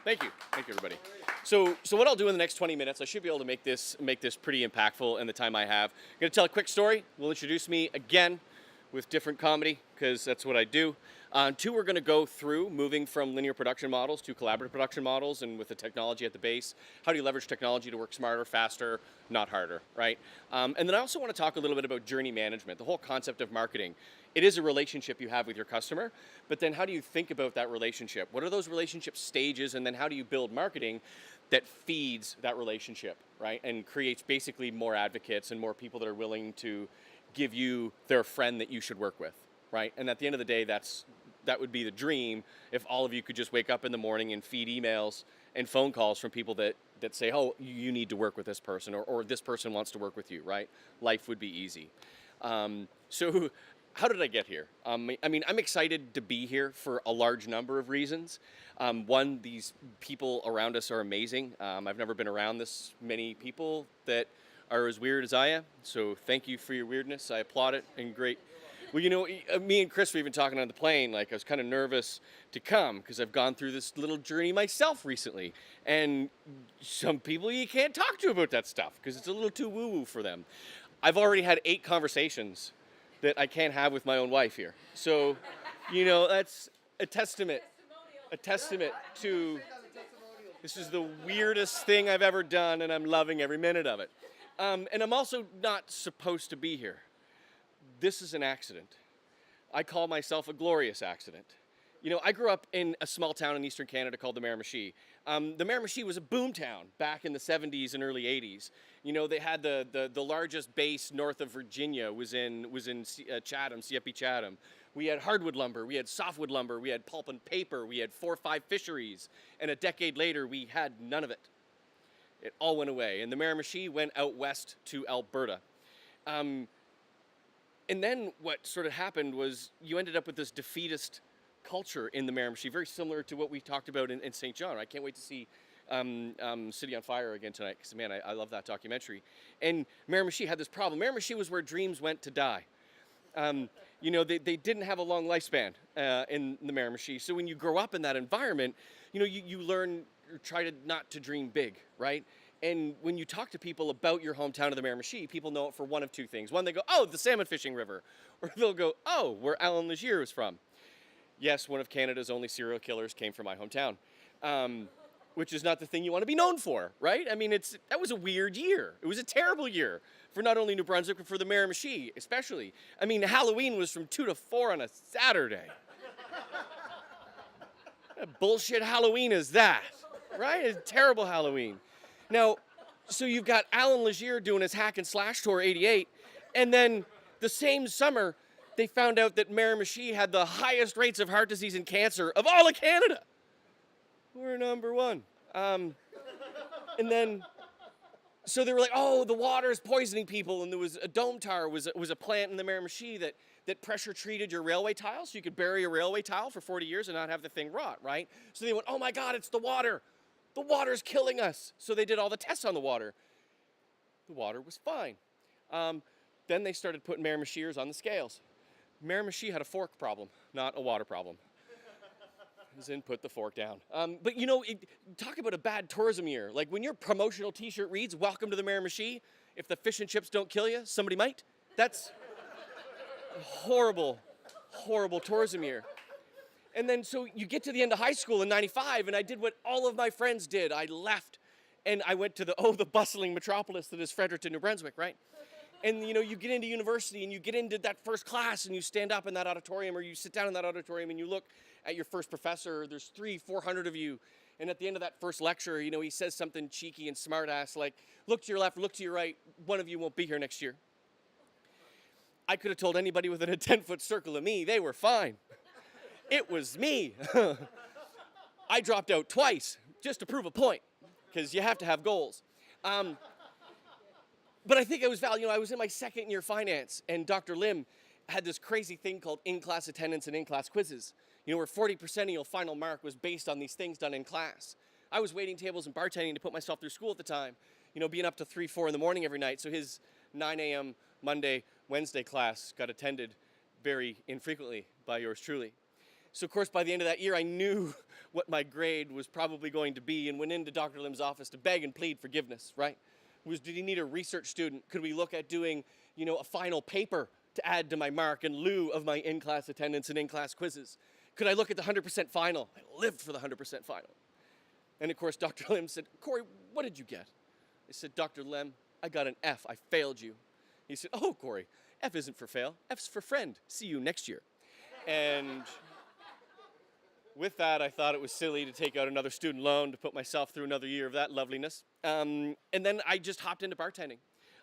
Thank you. Thank you, everybody. So what I'll do in the next 20 minutes, I should be able to make this pretty impactful in the time I have. I'm going to tell a quick story. We'll introduce me again with different comedy, because that's what I do. Two, we're going to go through moving from linear production models to collaborative production models, and with the technology at the base, how do you leverage technology to work smarter, faster, not harder, right? And then I also want to talk a little bit about journey management, the whole concept of marketing. It is a relationship you have with your customer, but then how do you think about that relationship? What are those relationship stages, and then how do you build marketing that feeds that relationship, right? And creates basically more advocates and more people that are willing to give you their friend that you should work with, right? And at the end of the day, that would be the dream if all of you could just wake up in the morning and feed emails and phone calls from people that say, oh, you need to work with this person, or this person wants to work with you, right? Life would be easy. So how did I get here? I mean, I'm excited to be here for a large number of reasons. One, these people around us are amazing. I've never been around this many people that are as weird as I am, so thank you for your weirdness. I applaud it, and great. Well, you know, me and Chris were even talking on the plane, like I was kind of nervous to come because I've gone through this little journey myself recently, and some people you can't talk to about that stuff because it's a little too woo-woo for them. I've already had 8 conversations that I can't have with my own wife here. So, you know, that's a testament to this is the weirdest thing I've ever done, and I'm loving every minute of it. And I'm also not supposed to be here. This is an accident. I call myself a glorious accident. You know, I grew up in a small town in eastern Canada called the Miramichi. The Miramichi was a boom town back in the 70s and early 80s. You know, they had the largest base north of Virginia was in Chatham, CFP Chatham. We had hardwood lumber, we had softwood lumber, we had pulp and paper, we had 4 or 5 fisheries, and a decade later we had none of it. It all went away, and the Miramichi went out west to Alberta. And then what sort of happened was you ended up with this defeatist culture in the Miramichi, very similar to what we talked about in St. John. I can't wait to see City on Fire again tonight, because, man, I love that documentary. And Miramichi had this problem. Miramichi was where dreams went to die. You know, they didn't have a long lifespan in the Miramichi, so when you grow up in that environment, you know, you learn, or try not to dream big, right? And when you talk to people about your hometown of the Miramichi, people know it for one of 2 things. One, they go, oh, the salmon fishing river. Or they'll go, oh, where Alan Legier was from. Yes, one of Canada's only serial killers came from my hometown, which is not the thing you want to be known for, right? I mean, that was a weird year. It was a terrible year for not only New Brunswick, but for the Miramichi especially. I mean, Halloween was from 2 to 4 on a Saturday. What bullshit Halloween is that, right? It's a terrible Halloween. Now, so you've got Alan Legier doing his hack and slash tour 88, and then the same summer, they found out that Miramichi had the highest rates of heart disease and cancer of all of Canada. We're number 1. And then, so they were like, oh, the water is poisoning people, and there was a dome tar was a plant in the Miramichi that pressure treated your railway tile, so you could bury a railway tile for 40 years and not have the thing rot, right? So they went, oh my God, it's the water. The water's killing us. So they did all the tests on the water. The water was fine. Then they started putting Miramichiers on the scales. Miramichi had a fork problem, not a water problem. As in, put the fork down. But you know, talk about a bad tourism year. Like when your promotional t-shirt reads, welcome to the Miramichi, if the fish and chips don't kill you, somebody might. That's a horrible, horrible tourism year. And then so you get to the end of high school in '95, and I did what all of my friends did. I left, and I went to the bustling metropolis that is Fredericton, New Brunswick, right? And, you know, you get into university, and you get into that first class, and you stand up in that auditorium, or you sit down in that auditorium, and you look at your first professor. There's 300-400 of you, and at the end of that first lecture, you know, he says something cheeky and smart-ass, like, look to your left, look to your right, one of you won't be here next year. I could have told anybody within a 10-foot circle of me, they were fine. It was me. I dropped out twice just to prove a point, because you have to have goals. But I think it was valid. You know, I was in my 2nd year finance, and Dr. Lim had this crazy thing called in-class attendance and in-class quizzes. You know, where 40% of your final mark was based on these things done in class. I was waiting tables and bartending to put myself through school at the time. You know, being up to 3, 4 in the morning every night. So his 9 a.m. Monday, Wednesday class got attended very infrequently by yours truly. So of course, by the end of that year, I knew what my grade was probably going to be and went into Dr. Lim's office to beg and plead forgiveness, right? Did he need a research student? Could we look at doing, a final paper to add to my mark in lieu of my in-class attendance and in-class quizzes? Could I look at the 100% final? I lived for the 100% final. And of course, Dr. Lim said, Cory, what did you get? I said, Dr. Lim, I got an F. I failed you. He said, oh, Cory, F isn't for fail. F's for friend. See you next year. And with that, I thought it was silly to take out another student loan to put myself through another year of that loveliness. And then I just hopped into bartending.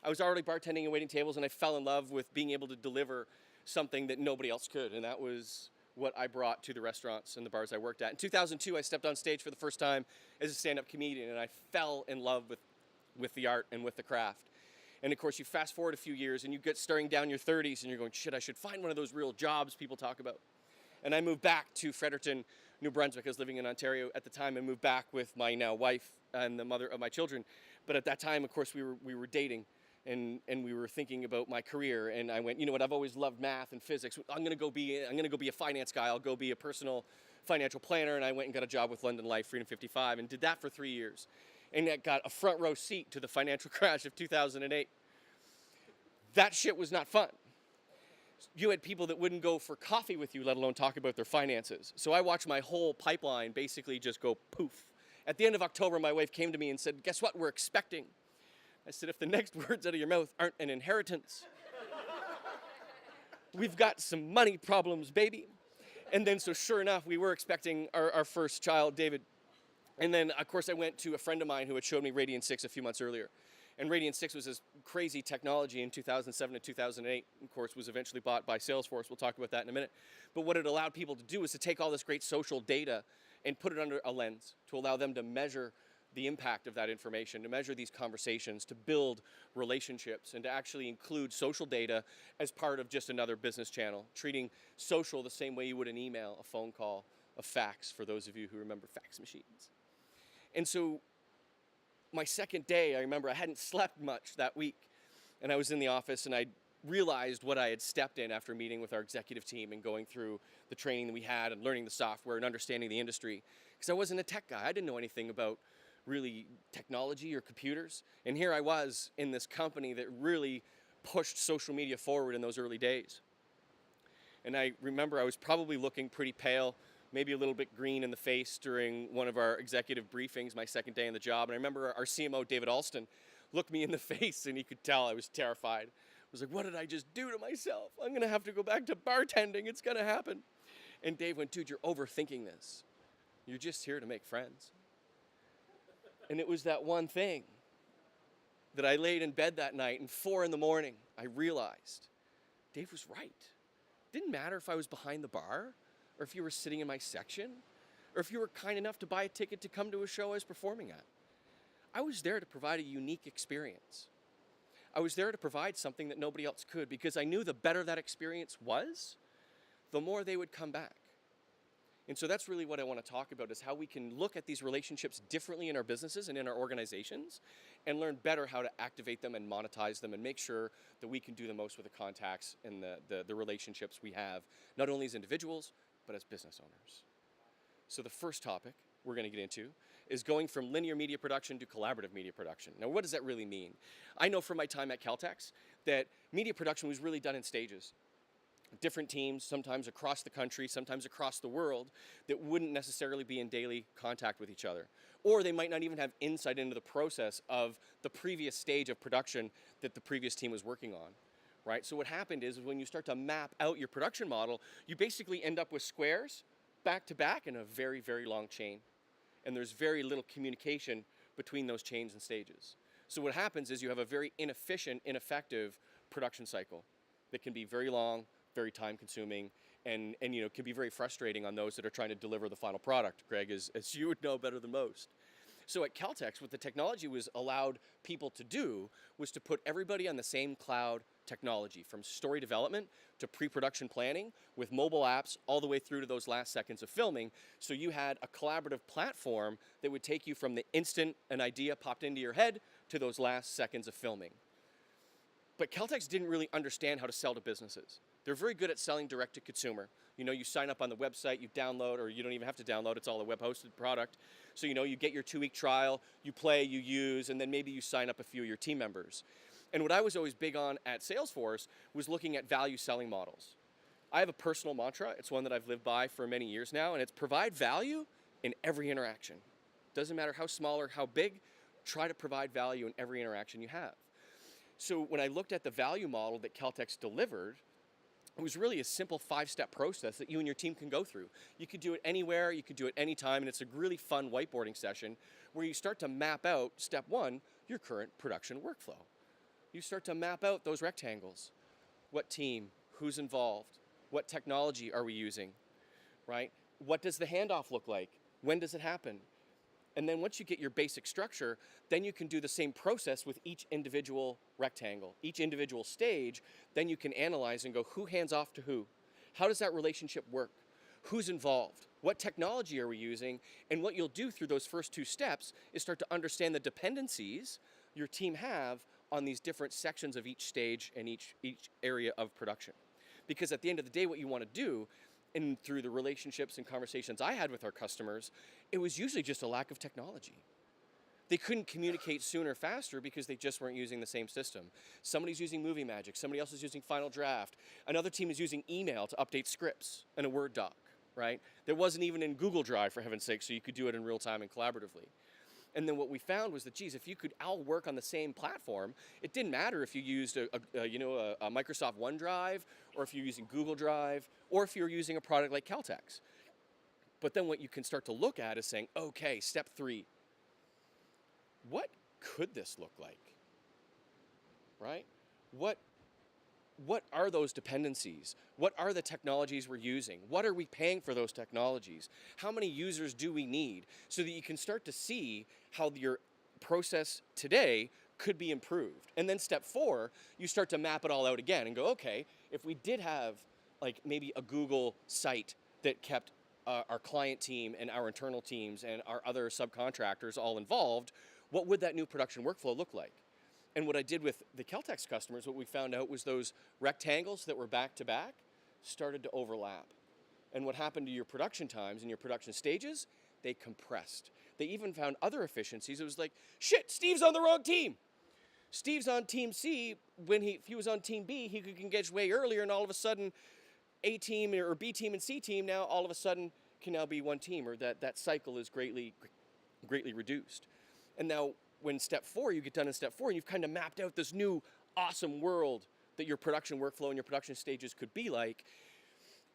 I was already bartending and waiting tables, and I fell in love with being able to deliver something that nobody else could, and that was what I brought to the restaurants and the bars I worked at. In 2002, I stepped on stage for the first time as a stand-up comedian, and I fell in love with the art and with the craft. And of course, you fast forward a few years, and you get staring down your 30s, and you're going, shit, I should find one of those real jobs people talk about. And I moved back to Fredericton, New Brunswick. I was living in Ontario at the time. I moved back with my now wife and the mother of my children. But at that time, of course, we were dating, and we were thinking about my career. And I went, you know what? I've always loved math and physics. I'm gonna go be a finance guy. I'll go be a personal financial planner. And I went and got a job with London Life, Freedom 55, and did that for 3 years. And I got a front row seat to the financial crash of 2008. That shit was not fun. You had people that wouldn't go for coffee with you, let alone talk about their finances. So I watched my whole pipeline basically just go poof. At the end of October, my wife came to me and said, guess what we're expecting? I said, if the next words out of your mouth aren't an inheritance, we've got some money problems, baby. And then, so sure enough, we were expecting our first child, David. And then, of course, I went to a friend of mine who had showed me Radiant 6 a few months earlier. And Radiant 6 was this crazy technology in 2007 and 2008, of course, was eventually bought by Salesforce. We'll talk about that in a minute. But what it allowed people to do is to take all this great social data and put it under a lens to allow them to measure the impact of that information, to measure these conversations, to build relationships, and to actually include social data as part of just another business channel, treating social the same way you would an email, a phone call, a fax, for those of you who remember fax machines. And so my second day, I remember I hadn't slept much that week, and I was in the office, and I realized what I had stepped in after meeting with our executive team and going through the training that we had and learning the software and understanding the industry, because I wasn't a tech guy. I didn't know anything about really technology or computers, and here I was in this company that really pushed social media forward in those early days. And I remember I was probably looking pretty pale, maybe a little bit green in the face during one of our executive briefings, my second day on the job. And I remember our CMO, David Alston, looked me in the face, and he could tell I was terrified. I was like, what did I just do to myself? I'm gonna have to go back to bartending. It's gonna happen. And Dave went, dude, you're overthinking this. You're just here to make friends. And it was that one thing that I laid in bed that night, and 4 in the morning, I realized Dave was right. It didn't matter if I was behind the bar, or if you were sitting in my section, or if you were kind enough to buy a ticket to come to a show I was performing at. I was there to provide a unique experience. I was there to provide something that nobody else could, because I knew the better that experience was, the more they would come back. And so that's really what I want to talk about, is how we can look at these relationships differently in our businesses and in our organizations, and learn better how to activate them and monetize them, and make sure that we can do the most with the contacts and the relationships we have, not only as individuals, but as business owners. So the first topic we're going to get into is going from linear media production to collaborative media production. Now, what does that really mean? I know from my time at Caltex that media production was really done in stages. Different teams, sometimes across the country, sometimes across the world, that wouldn't necessarily be in daily contact with each other. Or they might not even have insight into the process of the previous stage of production that the previous team was working on. Right? So what happened is when you start to map out your production model, you basically end up with squares back to back in a very, very long chain. And there's very little communication between those chains and stages. So what happens is you have a very inefficient, ineffective production cycle that can be very long, very time consuming, and can be very frustrating on those that are trying to deliver the final product, Greg, as you would know better than most. So at Caltex, what the technology was allowed people to do was to put everybody on the same cloud technology, from story development to pre-production planning, with mobile apps all the way through to those last seconds of filming. So you had a collaborative platform that would take you from the instant an idea popped into your head to those last seconds of filming. But Caltex didn't really understand how to sell to businesses. They're very good at selling direct to consumer. You sign up on the website, you download, or you don't even have to download, it's all a web hosted product. So, you get your 2-week trial, you play, you use, and then maybe you sign up a few of your team members. And what I was always big on at Salesforce was looking at value selling models. I have a personal mantra, it's one that I've lived by for many years now, and it's provide value in every interaction. Doesn't matter how small or how big, try to provide value in every interaction you have. So when I looked at the value model that Caltex delivered, it was really a simple 5-step process that you and your team can go through. You could do it anywhere, you could do it anytime, and it's a really fun whiteboarding session where you start to map out, step 1, your current production workflow. You start to map out those rectangles. What team, who's involved, what technology are we using, right? What does the handoff look like? When does it happen? And then once you get your basic structure, then you can do the same process with each individual rectangle, each individual stage. Then you can analyze and go, who hands off to who? How does that relationship work? Who's involved? What technology are we using? And what you'll do through those first 2 steps is start to understand the dependencies your team have on these different sections of each stage and each area of production. Because at the end of the day, what you want to do, and through the relationships and conversations I had with our customers, it was usually just a lack of technology. They couldn't communicate sooner, faster because they just weren't using the same system. Somebody's using Movie Magic, somebody else is using Final Draft, another team is using email to update scripts in a Word doc, right? That wasn't even in Google Drive, for heaven's sake, so you could do it in real time and collaboratively. And then what we found was that, geez, if you could all work on the same platform, it didn't matter if you used a Microsoft OneDrive, or if you're using Google Drive, or if you're using a product like Caltex. But then what you can start to look at is saying, okay, step 3, what could this look like, right? What are those dependencies? What are the technologies we're using? What are we paying for those technologies? How many users do we need? So that you can start to see how your process today could be improved. And then step 4, you start to map it all out again and go, okay, if we did have like maybe a Google site that kept our client team and our internal teams and our other subcontractors all involved, what would that new production workflow look like? And what I did with the Caltex customers, what we found out was those rectangles that were back to back started to overlap. And what happened to your production times and your production stages, they compressed. They even found other efficiencies. It was like, shit, Steve's on the wrong team. Steve's on team C. If he was on team B, he could engage way earlier, and all of a sudden, A team or B team and C team now all of a sudden can now be one team, or that cycle is greatly reduced. And now when step 4, you get done in step 4 and you've kind of mapped out this new awesome world that your production workflow and your production stages could be like,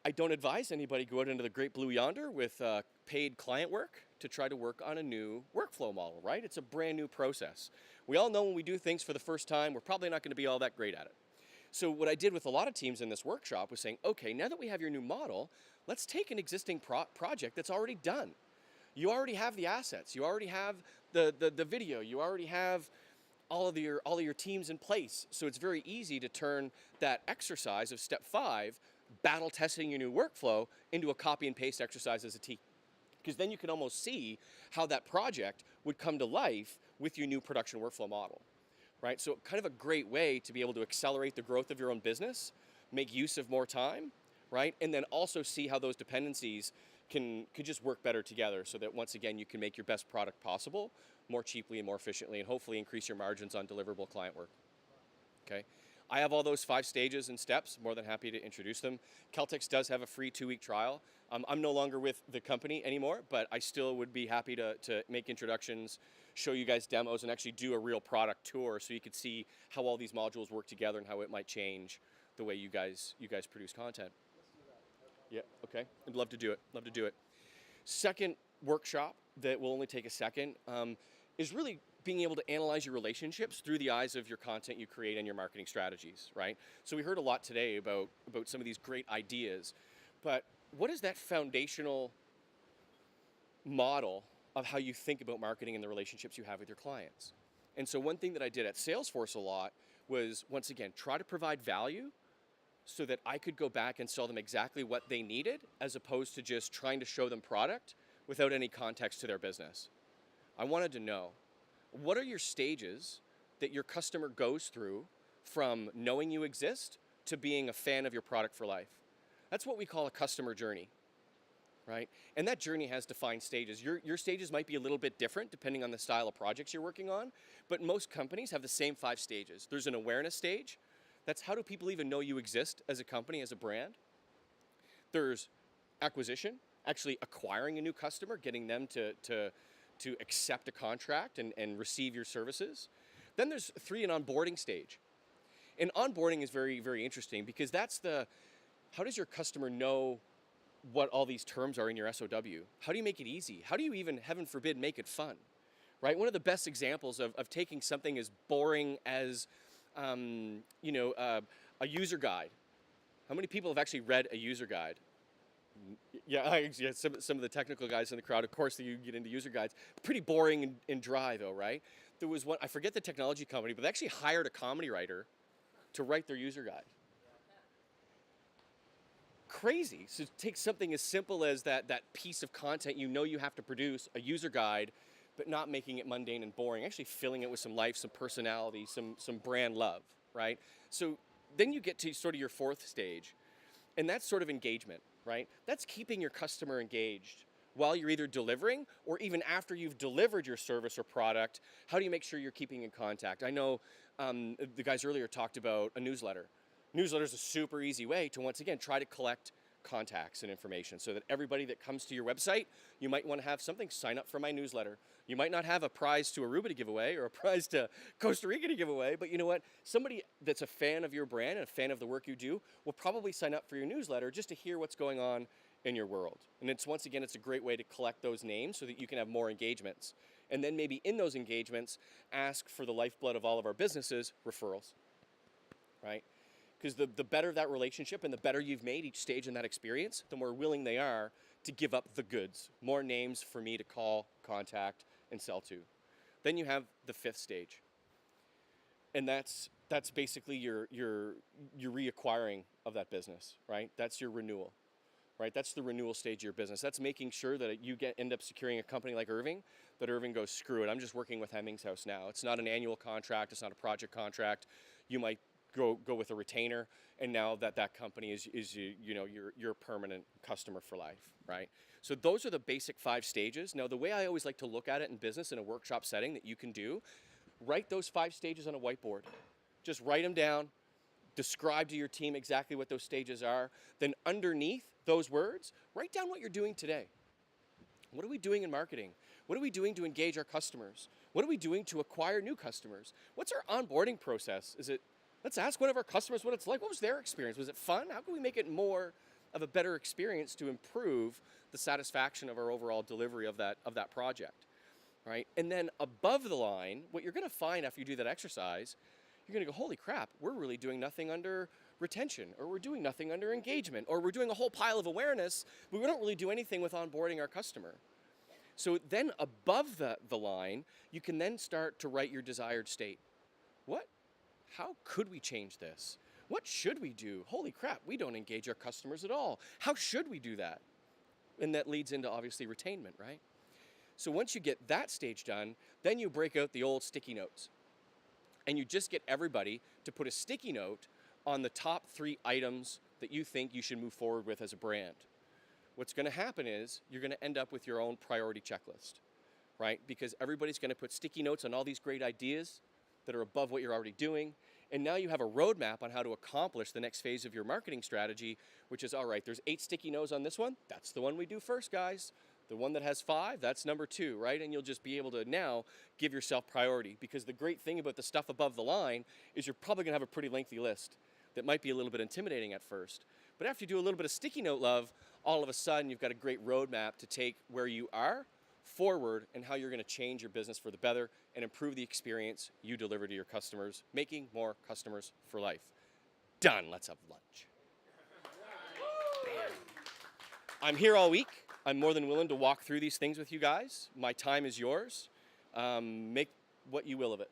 I don't advise anybody go out into the great blue yonder with paid client work to try to work on a new workflow model, right? It's a brand new process. We all know when we do things for the first time, we're probably not going to be all that great at it. So what I did with a lot of teams in this workshop was saying, okay, now that we have your new model, let's take an existing project that's already done. You already have the assets. You already have the video. You already have all of your teams in place. So it's very easy to turn that exercise of step 5, battle testing your new workflow, into a copy and paste exercise as a team. Because then you can almost see how that project would come to life with your new production workflow model, right? So kind of a great way to be able to accelerate the growth of your own business, make use of more time, right? And then also see how those dependencies could just work better together, so that once again you can make your best product possible more cheaply and more efficiently, and hopefully increase your margins on deliverable client work. Okay, I have all those 5 stages and steps. More than happy to introduce them. Caltex does have a free 2-week trial. I'm no longer with the company anymore, but I still would be happy to make introductions, show you guys demos, and actually do a real product tour so you could see how all these modules work together and how it might change the way you guys produce content. Yeah, okay. I'd love to do it. Second workshop that will only take a second is really being able to analyze your relationships through the eyes of your content you create and your marketing strategies, right? So we heard a lot today about some of these great ideas, but what is that foundational model of how you think about marketing and the relationships you have with your clients? And so one thing that I did at Salesforce a lot was, once again, try to provide value so that I could go back and sell them exactly what they needed, as opposed to just trying to show them product without any context to their business. I wanted to know, what are your stages that your customer goes through from knowing you exist to being a fan of your product for life. That's what we call a customer journey, right? And that journey has defined stages. Your stages might be a little bit different depending on the style of projects you're working on, but most companies have the same 5 stages. There's an awareness stage. That's how do people even know you exist as a company, as a brand. There's acquisition, actually acquiring a new customer, getting them to accept a contract and receive your services. Then there's 3, an onboarding stage. And onboarding is very, very interesting because that's how does your customer know what all these terms are in your SOW? How do you make it easy? How do you even, heaven forbid, make it fun? Right? One of the best examples of taking something as boring as, a user guide. How many people have actually read a user guide? Yeah, some of the technical guys in the crowd, of course, you get into user guides. Pretty boring and dry, though, right? There was one, I forget the technology company, but they actually hired a comedy writer to write their user guide. Crazy. So take something as simple as that piece of content you have to produce, a user guide, but not making it mundane and boring, actually filling it with some life, some personality, some brand love, right? So then you get to sort of your 4th stage, and that's sort of engagement, right? That's keeping your customer engaged while you're either delivering or even after you've delivered your service or product. How do you make sure you're keeping in contact? I know the guys earlier talked about a newsletter. Newsletter is a super easy way to, once again, try to collect contacts and information so that everybody that comes to your website, you might want to have something, sign up for my newsletter. You might not have a prize to Aruba to give away or a prize to Costa Rica to give away, but you know what? Somebody that's a fan of your brand and a fan of the work you do will probably sign up for your newsletter just to hear what's going on in your world. And it's, once again, it's a great way to collect those names so that you can have more engagements. And then maybe in those engagements, ask for the lifeblood of all of our businesses, referrals, right? Because the better that relationship and the better you've made each stage in that experience, the more willing they are to give up the goods. More names for me to call, contact, and sell to. Then you have the 5th stage. And that's basically your reacquiring of that business, right? That's your renewal, right? That's the renewal stage of your business. That's making sure that you end up securing a company like Irving, that Irving goes, screw it, I'm just working with Hemmings House now. It's not an annual contract, it's not a project contract. You might go with a retainer, and now that company is your permanent customer for life, right? So those are the basic 5 stages. Now, the way I always like to look at it in business in a workshop setting that you can do, write those 5 stages on a whiteboard. Just write them down, describe to your team exactly what those stages are. Then underneath those words, write down what you're doing today. What are we doing in marketing? What are we doing to engage our customers? What are we doing to acquire new customers? What's our onboarding process? Let's ask one of our customers what it's like. What was their experience? Was it fun? How can we make it more of a better experience to improve the satisfaction of our overall delivery of that project, right? And then above the line, what you're going to find after you do that exercise, you're going to go, holy crap, we're really doing nothing under retention, or we're doing nothing under engagement, or we're doing a whole pile of awareness, but we don't really do anything with onboarding our customer. So then above the line, you can then start to write your desired state. How could we change this? What should we do? Holy crap, we don't engage our customers at all. How should we do that? And that leads into, obviously, retainment, right? So once you get that stage done, then you break out the old sticky notes. And you just get everybody to put a sticky note on the top 3 items that you think you should move forward with as a brand. What's going to happen is you're going to end up with your own priority checklist, right? Because everybody's going to put sticky notes on all these great ideas that are above what you're already doing. And now you have a roadmap on how to accomplish the next phase of your marketing strategy, which is, all right, there's 8 sticky notes on this one. That's the one we do first, guys. The one that has 5, that's number 2, right? And you'll just be able to now give yourself priority, because the great thing about the stuff above the line is you're probably going to have a pretty lengthy list that might be a little bit intimidating at first. But after you do a little bit of sticky note love, all of a sudden you've got a great roadmap to take where you are forward and how you're going to change your business for the better and improve the experience you deliver to your customers, making more customers for life. Done. Let's have lunch. I'm here all week. I'm more than willing to walk through these things with you guys. My time is yours. Make what you will of it.